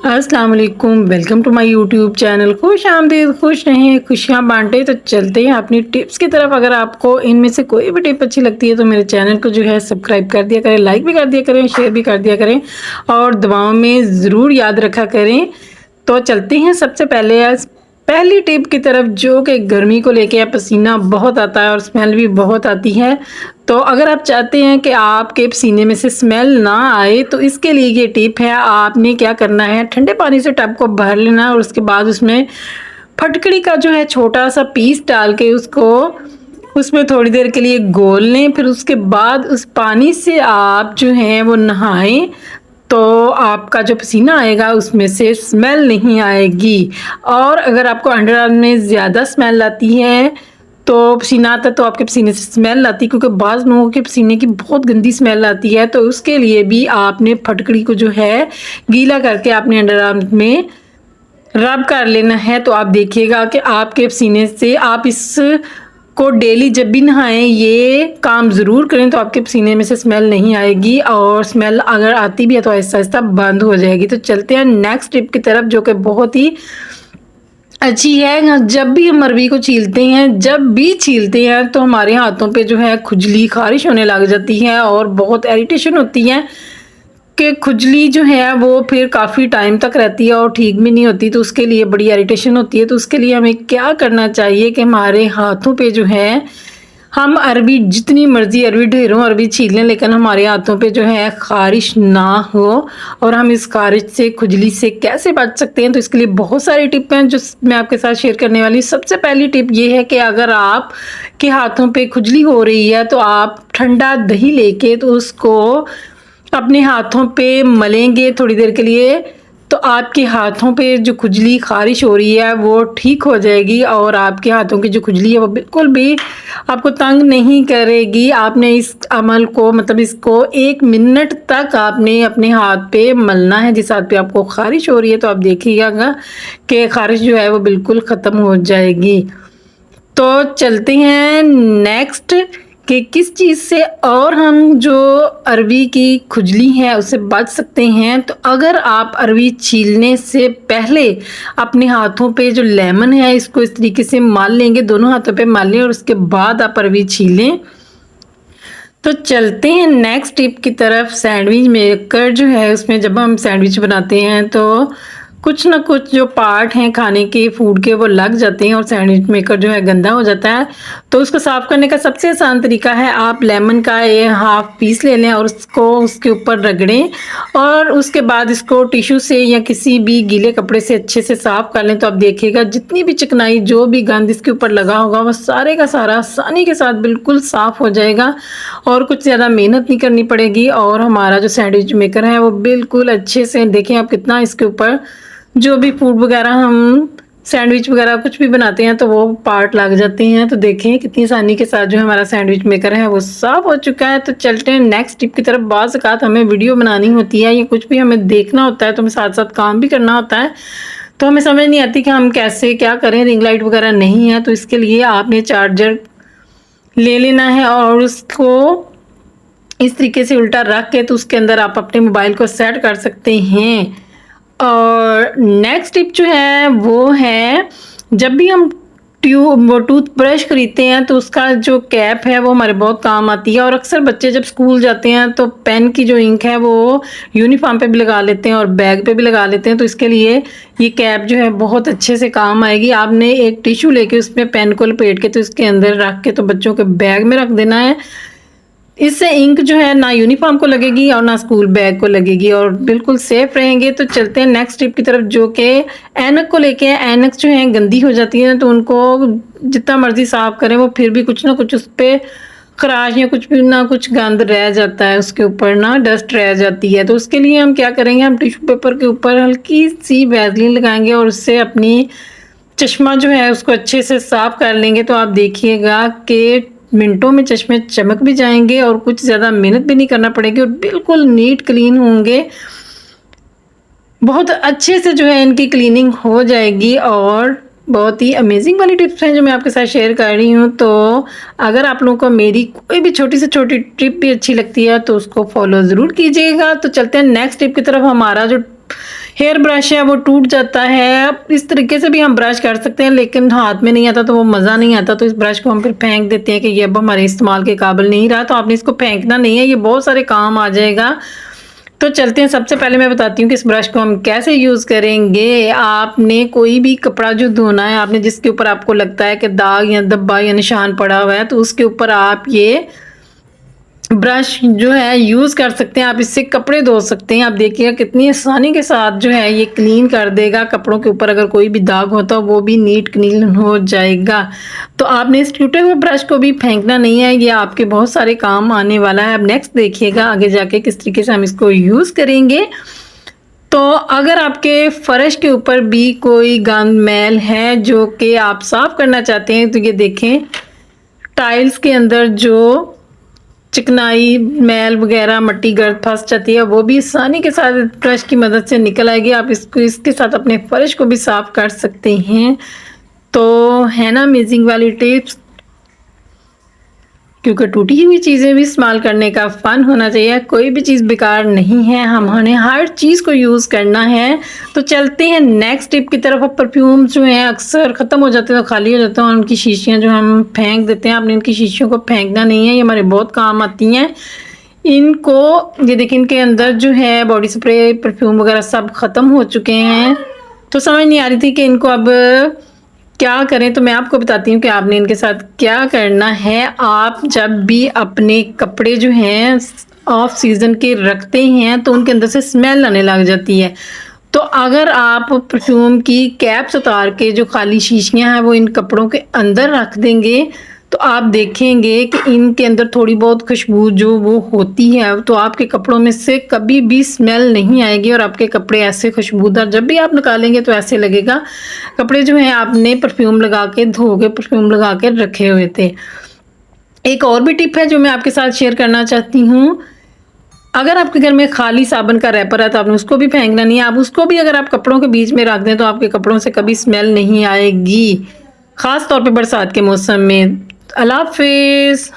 अस्सलाम वालेकुम, welcome to my YouTube channel. खुश आमदीद, खुश रहें, खुशियाँ बांटें। तो चलते हैं अपनी टिप्स की तरफ। अगर आपको इनमें से कोई भी टिप अच्छी लगती है तो मेरे चैनल को जो है सब्सक्राइब कर दिया करें, लाइक भी कर दिया करें, शेयर भी कर दिया करें और दुआओं में ज़रूर याद रखा करें। तो चलते हैं सबसे पहले आज पहली टिप की तरफ, जो कि गर्मी को लेके पसीना बहुत आता है और स्मेल भी बहुत आती है। तो अगर आप चाहते हैं कि आपके पसीने में से स्मेल ना आए तो इसके लिए ये टिप है। आपने क्या करना है, ठंडे पानी से टब को भर लेना है और उसके बाद उसमें फटकड़ी का जो है छोटा सा पीस डाल के उसको उसमें थोड़ी देर के लिए घोल लें। फिर उसके बाद उस पानी से आप जो हैं वो नहाएं तो आपका जो पसीना आएगा उसमें से स्मेल नहीं आएगी। और अगर आपको अंडर आर्म में ज़्यादा स्मेल आती है तो पसीना आता है तो आपके पसीने से स्मेल आती है, क्योंकि बाज़ लोगों के पसीने की बहुत गंदी स्मेल आती है। तो उसके लिए भी आपने फटकड़ी को जो है गीला करके आपने अंडर आर्म में रब कर लेना है। तो आप देखिएगा कि आपके पसीने से आप इस को डेली जब भी नहाएं ये काम ज़रूर करें तो आपके पसीने में से स्मेल नहीं आएगी, और स्मेल अगर आती भी है तो आहिस्ता आहिस्ता बंद हो जाएगी। तो चलते हैं नेक्स्ट टिप की तरफ, जो कि बहुत ही अच्छी है। जब भी हम अरवी को छीलते हैं तो हमारे हाथों पे जो है खुजली खारिश होने लग जाती है और बहुत इरिटेशन होती है कि खुजली जो है वो फिर काफ़ी टाइम तक रहती है और ठीक भी नहीं होती। तो उसके लिए बड़ी इरिटेशन होती है। तो उसके लिए हमें क्या करना चाहिए कि हमारे हाथों पे जो है हम अरबी जितनी मर्ज़ी अरबी ढेरों अरबी छील लें, लेकिन हमारे हाथों पे जो है ख़ारिश ना हो। और हम इस ख़ारिश से, खुजली से कैसे बच सकते हैं, तो इसके लिए बहुत सारी टिप हैं जो मैं आपके साथ शेयर करने वाली हूँ। सबसे पहली टिप ये है कि अगर आप के हाथों पे खुजली हो रही है तो आप ठंडा दही लेके तो उसको अपने हाथों पे मलेंगे थोड़ी देर के लिए, तो आपके हाथों पे जो खुजली खारिश हो रही है वो ठीक हो जाएगी और आपके हाथों की जो खुजली है वो बिल्कुल भी आपको तंग नहीं करेगी। आपने इस अमल को, मतलब इसको 1 मिनट तक आपने अपने हाथ पे मलना है। जिस हाथ पे आपको खारिश हो रही है तो आप देखिएगा कि खारिश जो है वो बिल्कुल ख़त्म हो जाएगी। तो चलते हैं नेक्स्ट कि किस चीज़ से और हम जो अरवी की खुजली है उससे बच सकते हैं। तो अगर आप अरवी छीलने से पहले अपने हाथों पे जो लेमन है इसको इस तरीके से माल लेंगे, दोनों हाथों पे माल लें और उसके बाद आप अरवी छीलें। तो चलते हैं नेक्स्ट टिप की तरफ। सैंडविच मेकर जो है उसमें जब हम सैंडविच बनाते हैं तो कुछ ना कुछ जो पार्ट हैं खाने के, फूड के, वो लग जाते हैं और सैंडविच मेकर जो है गंदा हो जाता है। तो उसको साफ़ करने का सबसे आसान तरीका है, आप लेमन का ये हाफ पीस ले लें और उसको उसके ऊपर रगड़ें और उसके बाद इसको टिश्यू से या किसी भी गीले कपड़े से अच्छे से साफ़ कर लें। तो आप देखिएगा जितनी भी चिकनाई, जो भी गंद इसके ऊपर लगा होगा वो सारे का सारा आसानी के साथ बिल्कुल साफ़ हो जाएगा और कुछ ज़्यादा मेहनत नहीं करनी पड़ेगी। और हमारा जो सैंडविच मेकर है वो बिल्कुल अच्छे से, देखें आप कितना इसके ऊपर जो भी फूड वगैरह, हम सैंडविच वगैरह कुछ भी बनाते हैं तो वो पार्ट लग जाते हैं। तो देखें कितनी आसानी के साथ जो हमारा सैंडविच मेकर है वो साफ़ हो चुका है। तो चलते हैं नेक्स्ट टिप की तरफ। बाज़ औक़ात हमें वीडियो बनानी होती है या कुछ भी हमें देखना होता है तो हमें साथ साथ काम भी करना होता है, तो हमें समझ नहीं आती कि हम कैसे क्या करें। रिंग लाइट वगैरह नहीं है तो इसके लिए आपने चार्जर ले लेना है और उसको इस तरीके से उल्टा रख के तो उसके अंदर आप अपने मोबाइल को सेट कर सकते हैं। और नेक्स्ट टिप जो है वो है, जब भी हम टूथब्रश खरीदते हैं तो उसका जो कैप है वो हमारे बहुत काम आती है। और अक्सर बच्चे जब स्कूल जाते हैं तो पेन की जो इंक है वो यूनिफॉर्म पे भी लगा लेते हैं और बैग पे भी लगा लेते हैं। तो इसके लिए ये कैप जो है बहुत अच्छे से काम आएगी। आपने एक टिश्यू लेके उसमें पेन को लपेट के तो इसके अंदर रख के तो बच्चों के बैग में रख देना है। इससे इंक जो है ना यूनिफॉर्म को लगेगी और ना स्कूल बैग को लगेगी और बिल्कुल सेफ रहेंगे। तो चलते हैं नेक्स्ट टिप की तरफ, जो कि ऐनक को लेके हैं। ऐनक जो है गंदी हो जाती है तो उनको जितना मर्जी साफ करें वो फिर भी कुछ ना कुछ उस पर खराश या कुछ भी ना कुछ गंद रह जाता है, उसके ऊपर ना डस्ट रह जाती है। तो उसके लिए हम क्या करेंगे, हम टिश्यू पेपर के ऊपर हल्की सी वैसलीन लगाएंगे और उससे अपनी चश्मा जो है उसको अच्छे से साफ कर लेंगे। तो आप देखिएगा कि मिनटों में चश्मे चमक भी जाएंगे और कुछ ज़्यादा मेहनत भी नहीं करना पड़ेगी और बिल्कुल नीट क्लीन होंगे। बहुत अच्छे से जो है इनकी क्लीनिंग हो जाएगी और बहुत ही अमेजिंग वाली टिप्स हैं जो मैं आपके साथ शेयर कर रही हूँ। तो अगर आप लोगों को मेरी कोई भी छोटी से छोटी टिप भी अच्छी लगती है तो उसको फॉलो ज़रूर कीजिएगा। तो चलते हैं नेक्स्ट टिप की तरफ। हमारा जो हेयर ब्रश है वो टूट जाता है। इस तरीके से भी हम ब्रश कर सकते हैं, लेकिन हाथ में नहीं आता तो वो मज़ा नहीं आता, तो इस ब्रश को हम फिर फेंक देते हैं कि ये अब हमारे इस्तेमाल के काबिल नहीं रहा। तो आपने इसको फेंकना नहीं है, ये बहुत सारे काम आ जाएगा। तो चलते हैं, सबसे पहले मैं बताती हूँ कि इस ब्रश को हम कैसे यूज़ करेंगे। आपने कोई भी कपड़ा जो धोना है, आपने जिसके ऊपर आपको लगता है कि दाग या धब्बा या निशान पड़ा हुआ है, तो उसके ऊपर आप ये ब्रश जो है यूज़ कर सकते हैं। आप इससे कपड़े धो सकते हैं। आप देखिएगा कितनी आसानी के साथ जो है ये क्लीन कर देगा। कपड़ों के ऊपर अगर कोई भी दाग होता है वो भी नीट क्लीन हो जाएगा। तो आपने इस टूटे हुए ब्रश को भी फेंकना नहीं है, ये आपके बहुत सारे काम आने वाला है। अब नेक्स्ट देखिएगा आगे जाके किस तरीके से हम इसको यूज़ करेंगे। तो अगर आपके फ़र्श के ऊपर भी कोई गंद मैल है जो कि आप साफ़ करना चाहते हैं, तो ये देखें टाइल्स के अंदर जो चिकनाई मैल वगैरह मट्टी गर्द फंस जाती है, वो भी आसानी के साथ ब्रश की मदद से निकल आएगी। आप इसको इसके साथ अपने फ़र्श को भी साफ़ कर सकते हैं। तो है ना अमेजिंग वाली टिप्स, क्योंकि टूटी हुई चीज़ें भी इस्तेमाल करने का फ़न होना चाहिए। कोई भी चीज़ बेकार नहीं है, हमने हर चीज़ को यूज़ करना है। तो चलते हैं नेक्स्ट टिप की तरफ। अब परफ्यूम्स जो हैं अक्सर ख़त्म हो जाते हैं तो खाली हो जाते हैं, और उनकी शीशियाँ जो हम फेंक देते हैं। आपने इनकी शीशियों को फेंकना नहीं है, ये हमारे बहुत काम आती हैं। इनको ये देखिए, इनके अंदर जो है बॉडी स्प्रे परफ्यूम वगैरह सब ख़त्म हो चुके हैं। तो समझ नहीं आ रही थी कि इनको अब क्या करें, तो मैं आपको बताती हूँ कि आपने इनके साथ क्या करना है। आप जब भी अपने कपड़े जो हैं ऑफ सीज़न के रखते हैं तो उनके अंदर से स्मेल आने लग जाती है। तो अगर आप परफ्यूम की कैप्स उतार के जो खाली शीशियाँ हैं वो इन कपड़ों के अंदर रख देंगे, तो आप देखेंगे कि इनके अंदर थोड़ी बहुत खुशबू जो वो होती है, तो आपके कपड़ों में से कभी भी स्मेल नहीं आएगी। और आपके कपड़े ऐसे खुशबूदार, जब भी आप निकालेंगे तो ऐसे लगेगा कपड़े जो हैं आपने परफ्यूम लगा के धो के परफ्यूम लगा के रखे हुए थे। एक और भी टिप है जो मैं आपके साथ शेयर करना चाहती हूँ। अगर आपके घर में खाली साबुन का रैपर है तो आपने उसको भी फेंकना नहीं है। आप उसको भी अगर आप कपड़ों के बीच में रख दें तो आपके कपड़ों से कभी स्मेल नहीं आएगी, ख़ास तौर पे बरसात के मौसम में। अल्लाह हाफ़िज़।